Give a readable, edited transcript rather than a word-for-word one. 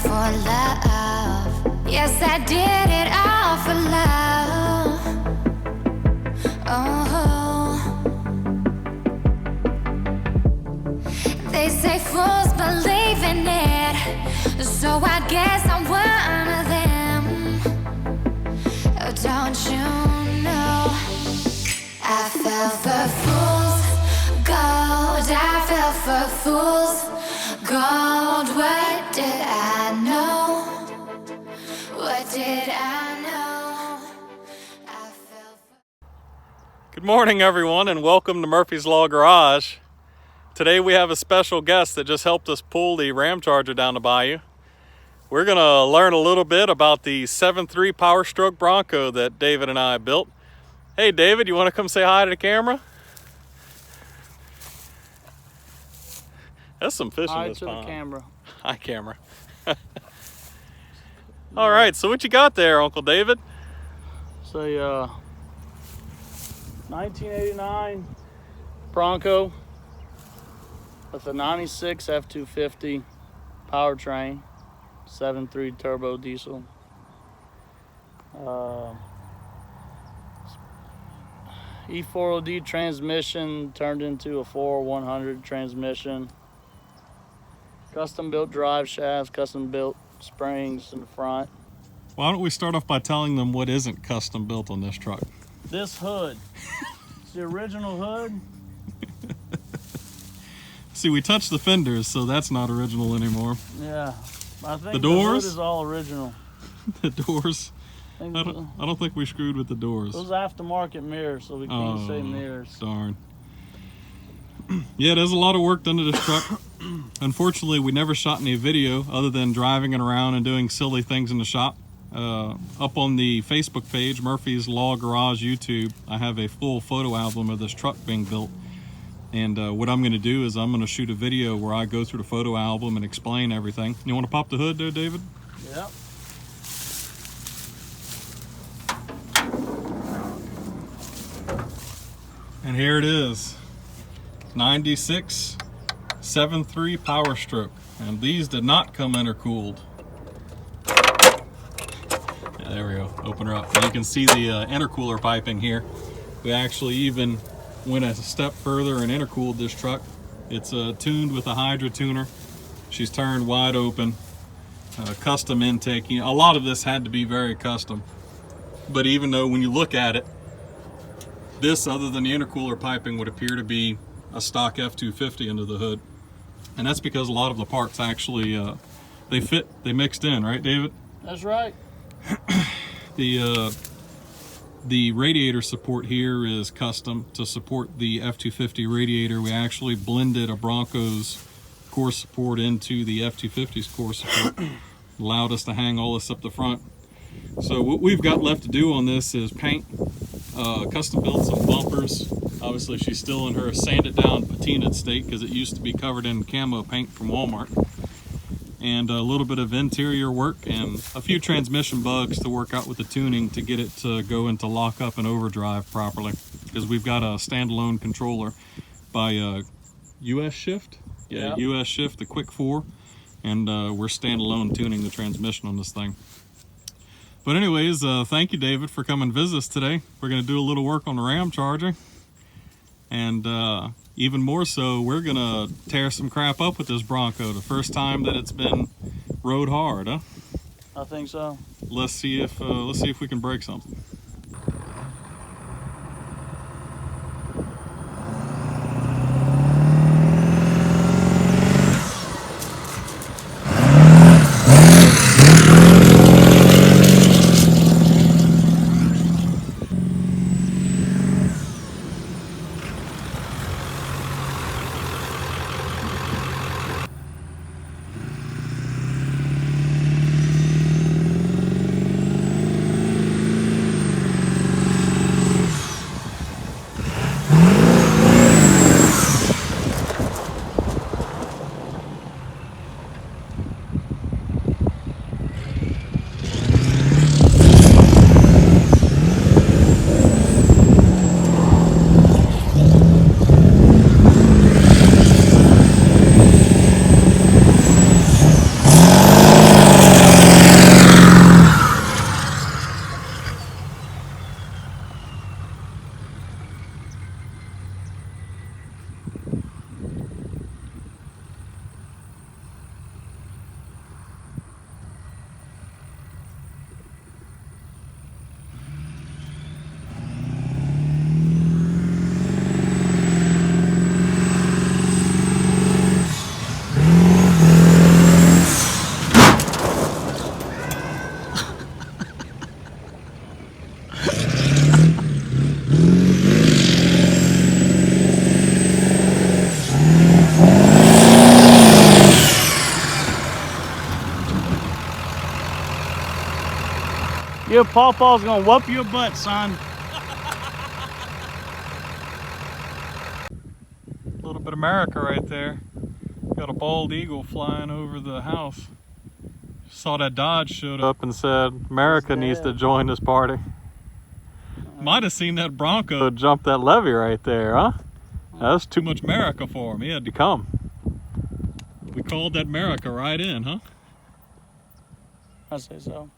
for love. Yes, I did it all for love. Oh, they say fools believe in it, so I guess I'm one of them. Oh, don't you know I fell for fools gold, I fell for fools gold. What did I know? What did I know? I fell for... Good morning, everyone, and welcome to Murphy's Law Garage. Today we have a special guest that just helped us pull the Ram Charger down the bayou. We're going to learn a little bit about the 7.3 Powerstroke Bronco that David and I built. Hey, David, you want to come say hi to the camera? That's some fish in this pond. Hi to the camera. Hi, camera. All right, so what you got there, Uncle David? It's a 1989 Bronco with a 96 F250 powertrain, 7.3 turbo diesel. E4OD transmission turned into a 4-100 transmission. Custom built drive shafts, custom built springs in the front. Why don't we start off by telling them what isn't custom built on this truck? This hood. It's the original hood. See, we touched the fenders, so that's not original anymore. Yeah, I think the doors hood is all original. The doors. I don't think we screwed with the doors. Those aftermarket mirrors, so we can't say mirrors. Darn. Yeah, there's a lot of work done to this truck. Unfortunately, we never shot any video other than driving it around and doing silly things in the shop. Up on the Facebook page, Murphy's Law Garage YouTube, I have a full photo album of this truck being built. And what I'm going to do is I'm going to shoot a video where I go through the photo album and explain everything. You want to pop the hood there, David? Yep. And here it is. 96 7.3 Powerstroke. And these did not come intercooled. Yeah, there we go. Open her up. And you can see the intercooler piping here. We actually even went a step further and intercooled this truck. It's tuned with a Hydra tuner. She's turned wide open. Custom intake. You know, a lot of this had to be very custom. But even though when you look at it, this, other than the intercooler piping, would appear to be a stock F250 under the hood. And that's because a lot of the parts actually, they mixed in, right, David? That's right. The radiator support here is custom to support the F250 radiator. We actually blended a Bronco's core support into the F250's core support. Allowed us to hang all this up the front. So what we've got left to do on this is paint, custom build some bumpers. Obviously she's still in her sanded down patinaed state because it used to be covered in camo paint from Walmart. And a little bit of interior work and a few transmission bugs to work out with the tuning to get it to go into lockup and overdrive properly. Because we've got a standalone controller by US Shift. Yeah, yep. US Shift, the Quick 4. And we're standalone tuning the transmission on this thing. But anyways, thank you, David, for coming and visit us today. We're going to do a little work on the Ram Charger. And even more so, we're going to tear some crap up with this Bronco. The first time that it's been rode hard, huh? I think so. Let's see if we can break something. Your pawpaw's gonna whoop your butt, son. A little bit of America right there. Got a bald eagle flying over the house. Saw that Dodge showed up and said, America needs to join this party. Might have seen that Bronco jump that levee right there, huh? That's too much America for him. He had to come. We called that America right in, huh? I say so.